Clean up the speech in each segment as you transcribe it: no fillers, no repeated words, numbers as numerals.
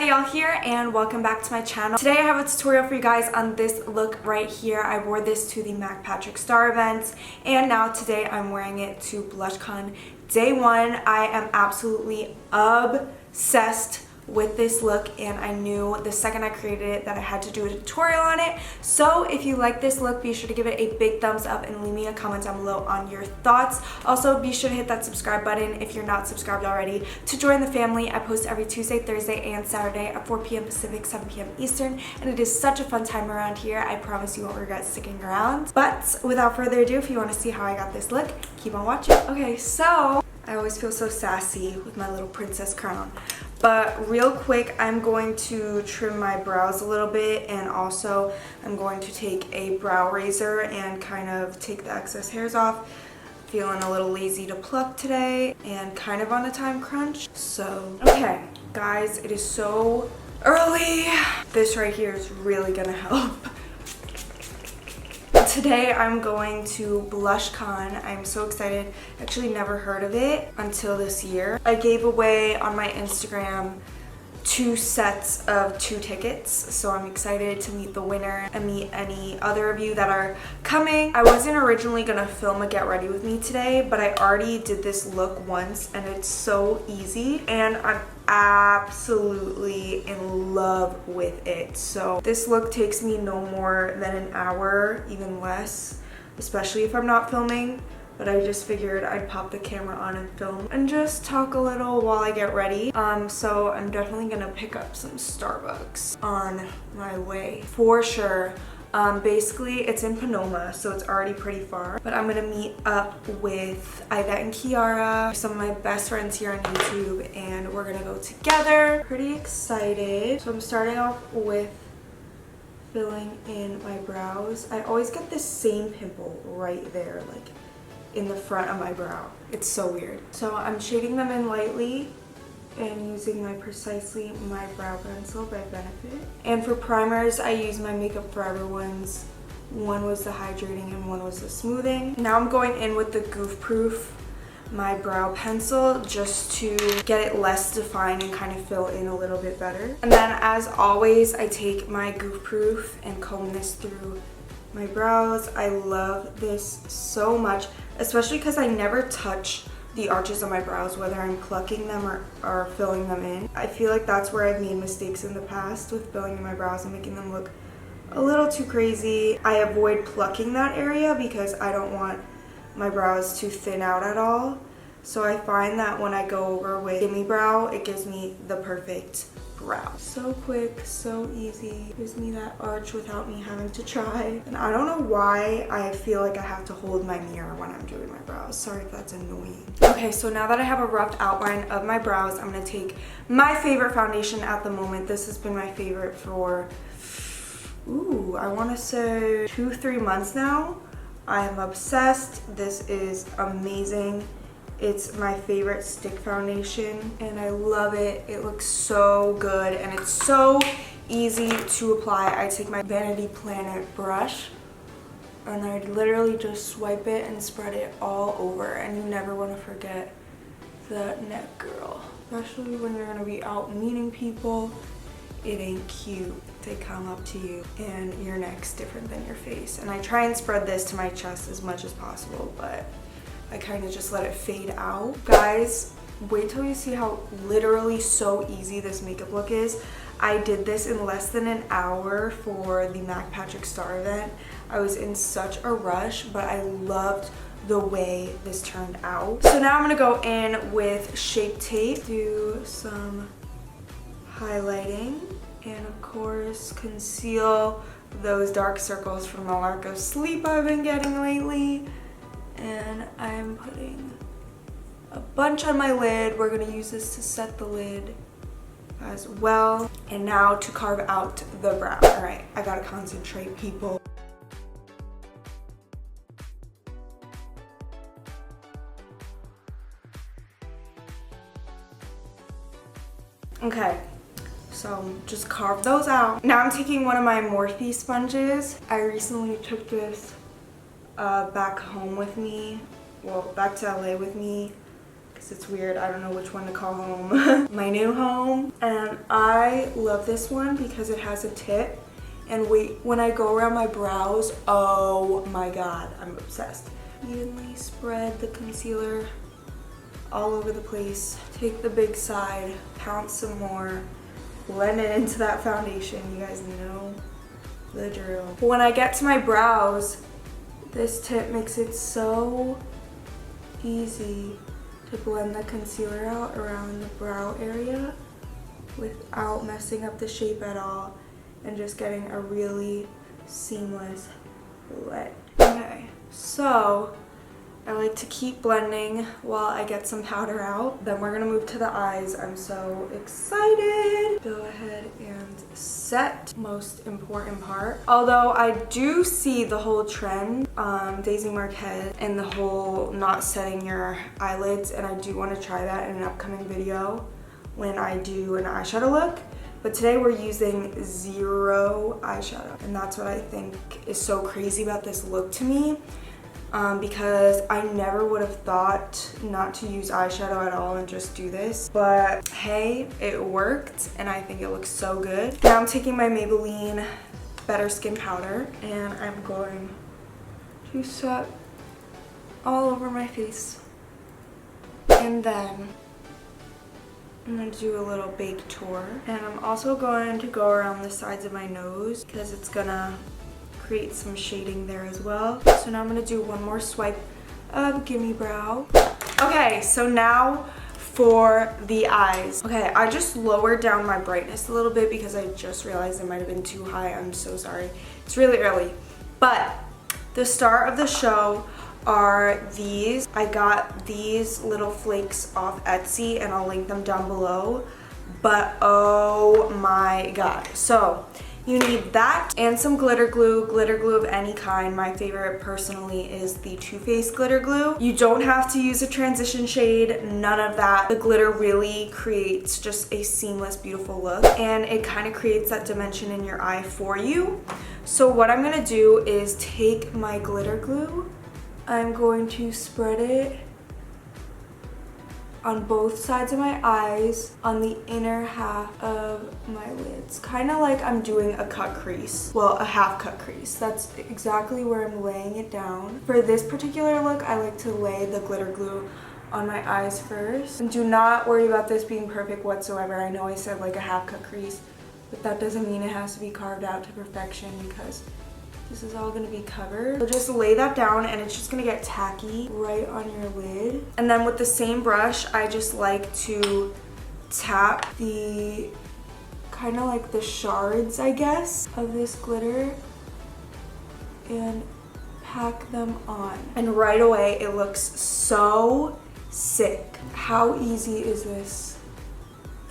Adyel here and welcome back to my channel. Today I have a tutorial for you guys on this look right here. I wore this to the Mac Patrick Star event and now today I'm wearing it to BlushCon day one. I am absolutely obsessed with this look and I knew the second I created it that I had to do a tutorial on it. So if you like this look, be sure to give it a big thumbs up and leave me a comment down below on your thoughts. Also be sure to hit that subscribe button if you're not subscribed already to join the family. I post every Tuesday, Thursday, and Saturday at 4 p.m. Pacific, 7 p.m. Eastern, and it is such a fun time around here. I promise you won't regret sticking around. But without further ado, if you want to see how I got this look, keep on watching. Okay, so I always feel so sassy with my little princess crown. But real quick, I'm going to trim my brows a little bit, and also I'm going to take a brow razor and kind of take the excess hairs off. Feeling a little lazy to pluck today and kind of on a time crunch. So, okay, guys, it is so early. This right here is really gonna help. Today I'm going to BlushCon. I'm so excited. Actually never heard of it until this year. I gave away on my Instagram 2 sets of 2 tickets, so I'm excited to meet the winner and meet any other of you that are coming. I wasn't originally gonna film a get ready with me today, but I already did this look once and it's so easy and I'm absolutely in love with it. So this look takes me no more than an hour, even less, especially if I'm not filming. But I just figured I'd pop the camera on and film and just talk a little while I get ready. So I'm definitely gonna pick up some Starbucks on my way for sure. Basically it's in Panoma, so it's already pretty far, but I'm gonna meet up with Yvette and Kiara, some of my best friends here on YouTube, and we're gonna go together. Pretty excited. So I'm starting off with filling in my brows. I always get this same pimple right there, like in the front of my brow. It's so weird. So I'm shading them in lightly and using my Precisely My Brow Pencil by Benefit. And for primers, I use my Makeup Forever ones. One was the hydrating and one was the smoothing. Now I'm going in with the Goof Proof My Brow Pencil just to get it less defined and kind of fill in a little bit better. And then as always, I take my Goof Proof and comb this through my brows. I love this so much, especially because I never touch the arches of my brows, whether I'm plucking them or filling them in. I feel like that's where I've made mistakes in the past with filling in my brows and making them look a little too crazy. I avoid plucking that area because I don't want my brows to thin out at all. So I find that when I go over with Gimme Brow, it gives me the perfect brow. So quick, so easy. Gives me that arch without me having to try. And I don't know why I feel like I have to hold my mirror when I'm doing my brows. Sorry if that's annoying. Okay, so now that I have a rough outline of my brows, I'm gonna take my favorite foundation at the moment. This has been my favorite for, I wanna say 2-3 months now. I am obsessed. This is amazing. It's my favorite stick foundation and I love it. It looks so good and it's so easy to apply. I take my Vanity Planet brush and I literally just swipe it and spread it all over, and you never want to forget that neck, girl. Especially when you're going to be out meeting people. It ain't cute. They come up to you and your neck's different than your face. And I try and spread this to my chest as much as possible, but I kind of just let it fade out. Guys, wait till you see how literally so easy this makeup look is. I did this in less than an hour for the Mac Patrick Star event. I was in such a rush, but I loved the way this turned out. So now I'm gonna go in with Shape Tape, do some highlighting, and of course conceal those dark circles from the lack of sleep I've been getting lately. And I'm putting a bunch on my lid. We're gonna use this to set the lid as well. And now to carve out the brow. All right, I gotta concentrate, people. Okay, so just carve those out. Now I'm taking one of my Morphe sponges. I recently took this back home with me, well, back to LA with me, because it's weird. I don't know which one to call home. My new home. And I love this one because it has a tip. And wait, when I go around my brows, oh my god, I'm obsessed. Evenly spread the concealer all over the place. Take the big side, pounce some more, blend it into that foundation. You guys know the drill. But when I get to my brows, this tip makes it so easy to blend the concealer out around the brow area without messing up the shape at all and just getting a really seamless blend. Okay, so I like to keep blending while I get some powder out. Then we're gonna move to the eyes. I'm so excited. Go ahead and set, most important part. Although I do see the whole trend, Daisy Marquez, and the whole not setting your eyelids, and I do want to try that in an upcoming video when I do an eyeshadow look. But today we're using zero eyeshadow, and that's what I think is so crazy about this look to me. Because I never would have thought not to use eyeshadow at all and just do this. But hey, it worked and I think it looks so good. Now I'm taking my Maybelline Better Skin Powder and I'm going to set all over my face. And then I'm going to do a little bake tour. And I'm also going to go around the sides of my nose because it's going to create some shading there as well. So now I'm gonna do one more swipe of Gimme Brow. Okay, so now for the eyes. Okay, I just lowered down my brightness a little bit because I just realized it might have been too high. I'm so sorry. It's really early. But the star of the show are these. I got these little flakes off Etsy and I'll link them down below. But oh my god. So you need that and some glitter glue of any kind. My favorite personally is the Too Faced glitter glue. You don't have to use a transition shade, none of that. The glitter really creates just a seamless, beautiful look, and it kind of creates that dimension in your eye for you. So what I'm gonna do is take my glitter glue, I'm going to spread it on both sides of my eyes, on the inner half of my lids. Kind of like I'm doing a cut crease. Well, a half cut crease. That's exactly where I'm laying it down. For this particular look, I like to lay the glitter glue on my eyes first. And do not worry about this being perfect whatsoever. I know I said like a half cut crease, but that doesn't mean it has to be carved out to perfection because this is all gonna be covered. So just lay that down and it's just gonna get tacky right on your lid. And then with the same brush, I just like to tap the kind of like the shards, I guess, of this glitter and pack them on. And right away, it looks so sick. How easy is this?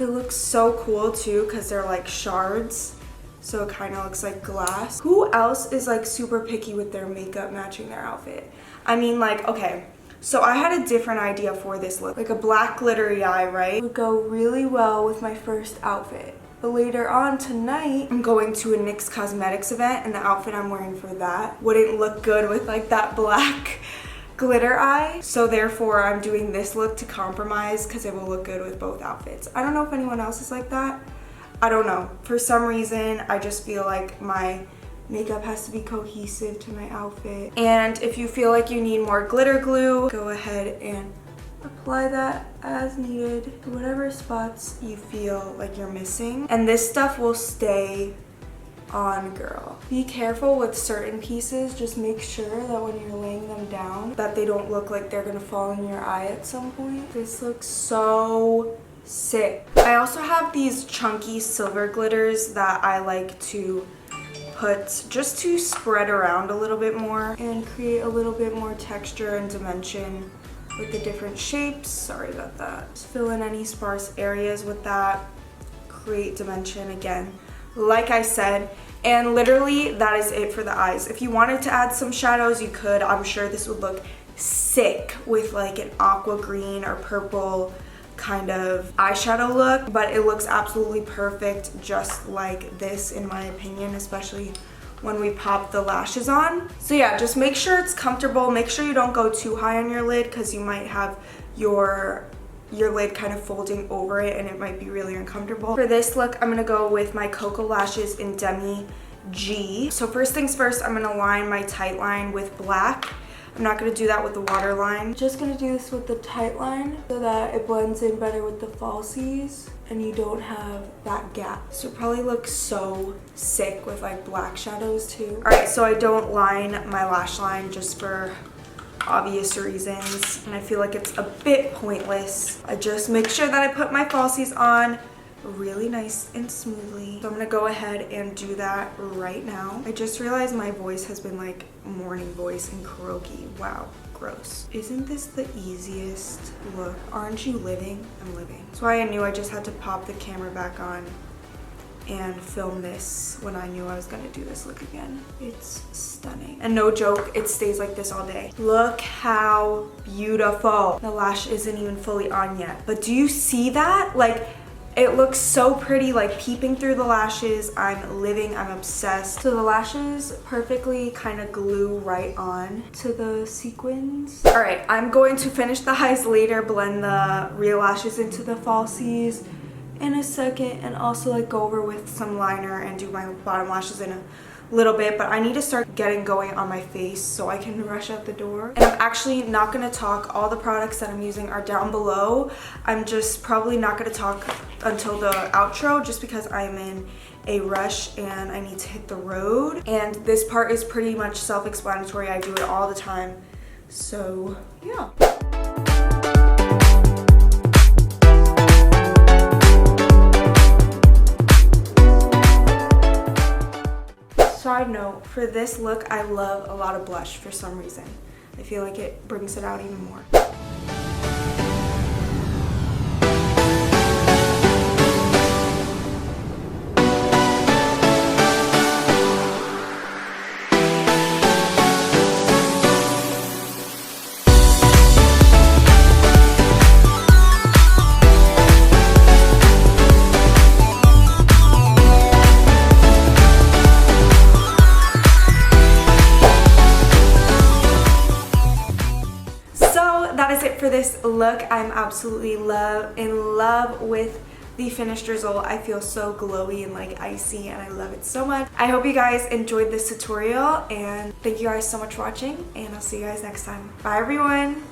It looks so cool too because they're like shards. So it kind of looks like glass. Who else is like super picky with their makeup matching their outfit? I mean, like, okay, so I had a different idea for this look. Like a black glittery eye, right? Would go really well with my first outfit. But later on tonight, I'm going to a NYX Cosmetics event and the outfit I'm wearing for that wouldn't look good with like that black glitter eye. So therefore, I'm doing this look to compromise because it will look good with both outfits. I don't know if anyone else is like that. I don't know. For some reason, I just feel like my makeup has to be cohesive to my outfit. And if you feel like you need more glitter glue, go ahead and apply that as needed to whatever spots you feel like you're missing. And this stuff will stay on, girl. Be careful with certain pieces. Just make sure that when you're laying them down, that they don't look like they're gonna fall in your eye at some point. This looks so sick. I also have these chunky silver glitters that I like to put just to spread around a little bit more and create a little bit more texture and dimension with the different shapes. Sorry about that. Just fill in any sparse areas with that. Create dimension again, like I said. And literally that is it for the eyes. If you wanted to add some shadows, you could. I'm sure this would look sick with like an aqua green or purple kind of eyeshadow look, but it looks absolutely perfect just like this in my opinion, especially when we pop the lashes on. So yeah, just make sure it's comfortable. Make sure you don't go too high on your lid because you might have your your lid kind of folding over it and it might be really uncomfortable. For this look, I'm gonna go with my Cocoa Lashes in Demi G. So first things first, I'm gonna line my tight line with black. I'm not gonna do that with the waterline. Just gonna do this with the tight line so that it blends in better with the falsies and you don't have that gap. So it probably looks so sick with like black shadows too. All right, so I don't line my lash line just for obvious reasons, and I feel like it's a bit pointless. I just make sure that I put my falsies on really nice and smoothly. So I'm gonna go ahead and do that right now. I just realized my voice has been like morning voice and croaky. Wow, gross. Isn't this the easiest look? Aren't you living? I'm living. That's why I knew I just had to pop the camera back on and film this when I knew I was gonna do this look again. It's stunning. And no joke, it stays like this all day. Look how beautiful. The lash isn't even fully on yet. But do you see that? Like, it looks so pretty, like peeping through the lashes. I'm living, I'm obsessed. So the lashes perfectly kind of glue right on to the sequins. All right, I'm going to finish the highs later, blend the real lashes into the falsies in a second, and also like go over with some liner and do my bottom lashes in a little bit. But I need to start getting going on my face so I can rush out the door. And I'm actually not going to talk. All the products that I'm using are down below. I'm just probably not going to talk until the outro just because I'm in a rush and I need to hit the road. And this part is pretty much self-explanatory. I do it all the time. So yeah. Side note, for this look, I love a lot of blush for some reason. I feel like it brings it out even more. That is it for this look. I'm absolutely in love with the finished result. I feel so glowy and like icy and I love it so much. I hope you guys enjoyed this tutorial and thank you guys so much for watching, and I'll see you guys next time. Bye everyone.